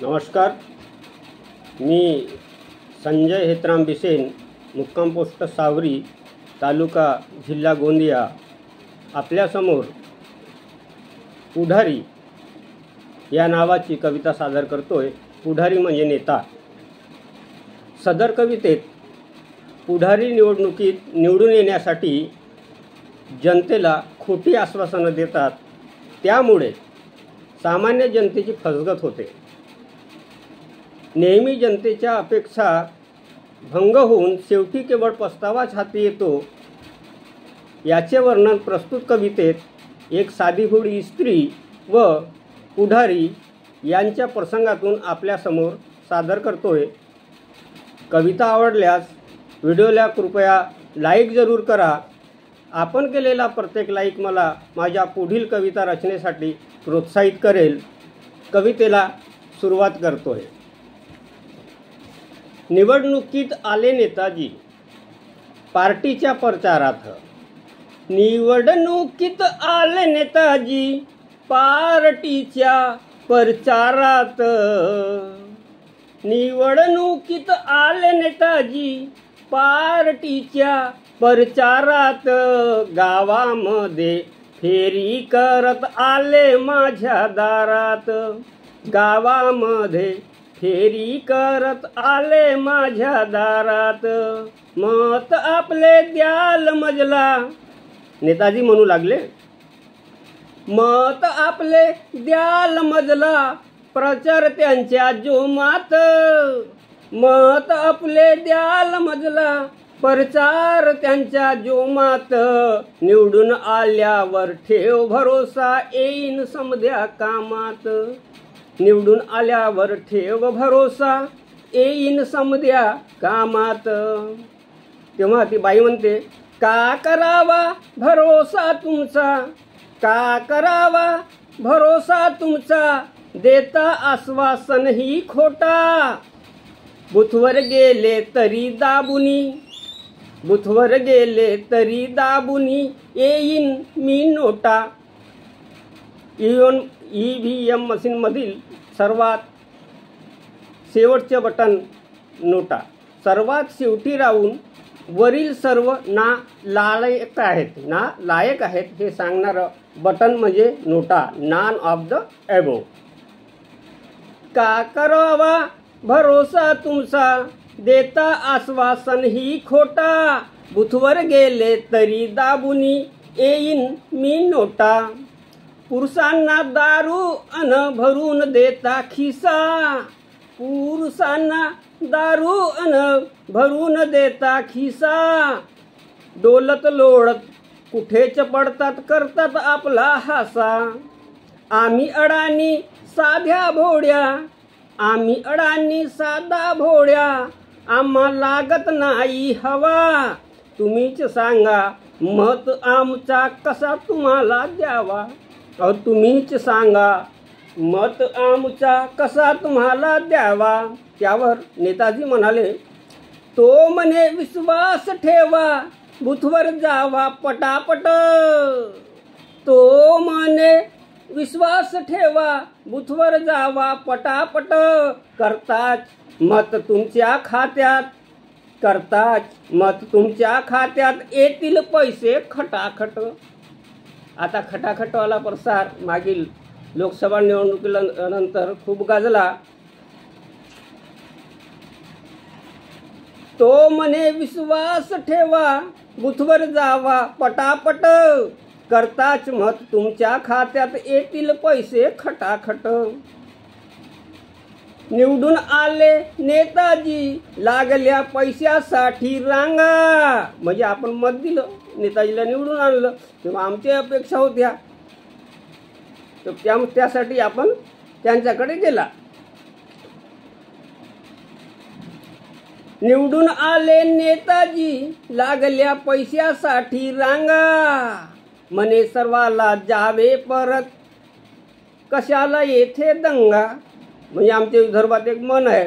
नमस्कार, मी संजय हेतराम बिसेन, मुक्काम पोस्ट सावरी, तालुका जिल्हा गोंदिया, आपल्यासमोर पुढारी या नावाची कविता सादर करतोय। पुढारी म्हणजे नेता। सदर कवितेत पुढारी निवडणुकीत निवडून येण्यासाठी जनतेला खोटी आश्वासनं देतात, त्यामुळे सामान्य जनतेची फसगत होते। नेहमी जनतेच्या अपेक्षा भंग होऊन शेवटी केवळ पस्तावाच हाती येतो। याचे वर्णन प्रस्तुत कवितेत एक साधीभोळी स्त्री व पुढारी यांच्या प्रसंगातून आपल्यासमोर सादर करतोय। कविता आवडल्यास व्हिडिओला कृपया लाईक जरूर करा। आपण केलेला प्रत्येक लाईक मला माझ्या पुढील कविता रचनेसाठी प्रोत्साहित करेल। कवितेला सुरुवात करतोय। निवडणुकीत आले नेताजी पार्टीच्या प्रचारात। निवडणुकीत आले नेताजी पार्टीच्या प्रचारात। निवडणुकीत आले नेताजी पार्टीच्या प्रचारात। गावामध्ये फेरी करत आले माझ्या दारात। गावामध्ये फेरी करत आले माझ्या दारात। मत आपले द्याल मजला, नेताजी म्हणू लागले। मत आपले द्याल मजला, प्रचार त्यांच्या जोमात। मत आपले द्याल मजला, प्रचार त्यांच्या जोमात। निवडून आल्यावर ठेव भरोसा, येईन समध्या कामात। निवडून आल्यावर ठेव भरोसा, येईन समध्या कामात। तेव्हा ती बाई म्हणते, का करावा भरोसा तुमचा, का करावा भरोसा तुमचा, देता आश्वासन ही खोटा। बुथवर गेले तरी दाबुनी, बुथवर गेले तरी दाबुनी, येईन मी नोटा। EVM मशीनमधील सर्वात शेवटचे बटन नोटा। सर्वात शेवटी राहून वरील सर्व लायक आहेत हे सांगणारं बटन म्हणजे नोटा। None of the above. का करावा भरोसा तुमचा, देता आश्वासन ही खोटा। बुथवर गेले तरी दाबुनी, येईन मी नोटा। पुरुषांना दारू अन भरून देता खिसा। पुरुषांना दारू अन भरून देता खिसा। डोलत लोळत कुठेच पडतात, करतात आपला हासा। आम्ही अडाणी साध्या भोड्या, आम्ही अडाणी साधा भोड्या, आम्हा लागत नाही हवा। तुम्हीच सांगा मत आमचा कसा तुम्हाला द्यावा। तुम्हीच सांगा मत आमचा कसा तुम्हाला द्यावा। त्यावर नेताजी म्हणाले, तो म्हणे विश्वास ठेवा, बुथवर जावा पटापट। तो म्हणे विश्वास ठेवा, बुथवर जावा पटापट। करताच मत तुमच्या खात्यात, करताच मत तुमच्या खात्यात, येतील पैसे खटाखट। आता खटाखटवाला प्रसार मागील लोकसभा निवडणुकीनंतर खूप गाजला। तो म्हणे विश्वास ठेवा, बुथवर जावा पटापट। करताच मत तुमच्या खात्यात, येतील पैसे खटाखट। निवडून आले नेताजी लागल्या पैशासाठी रांगा। म्हणजे आपण मत दिलं, नेताजीला निवडून आणलं, तेव्हा आमच्या अपेक्षा होत्या, तर त्यासाठी आपण त्यांच्याकडे गेला। निवडून आले नेताजी लागल्या पैशासाठी रांगा। म्हणे सर्वाला जावे परत, कशाला येथे दंगा। म्हणजे आमच्या विदर्भात एक मन आहे,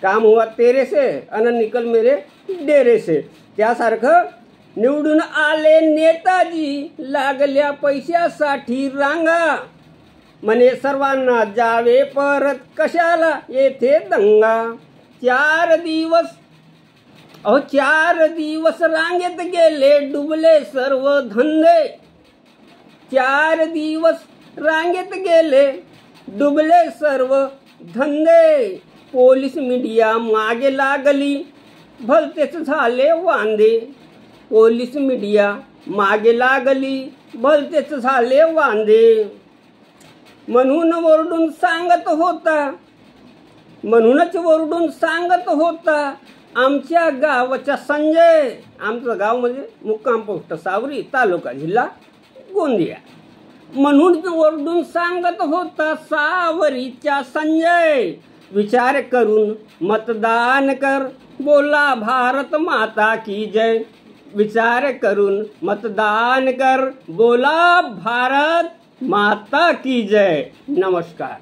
काम हुआ तेरे से अन निकल मेरे डेरे से। त्यासारखं निवडून आले नेताजी लागल्या पैशासाठी रांगा। म्हणे सर्वांना जावे परत, कशाला येथे दंगा. 4 दिवस 4 दिवस रांगेत गेले, डुबले सर्व धंदे. 4 दिवस रांगेत गेले, डुबले सर्व धंदे. पोलीस मीडिया मागे लागली, भलतेच झाले वांदे. पोलीस मीडिया मागे लागली, भलतेच झाले वांदे. म्हणून ओरडून सांगत होता, म्हणूनच ओरडून सांगत होता आमच्या गावाचा संजय. आमचं गाव म्हणजे मुक्काम पोस्ट सावरी, तालुका जिल्हा गोंदिया. म्हणून ओरडून सांगत होता सावरीचा संजय. विचार करून मतदान कर, बोला भारत माता की जय. विचार करून मतदान कर, बोला भारत माता की जय. नमस्कार.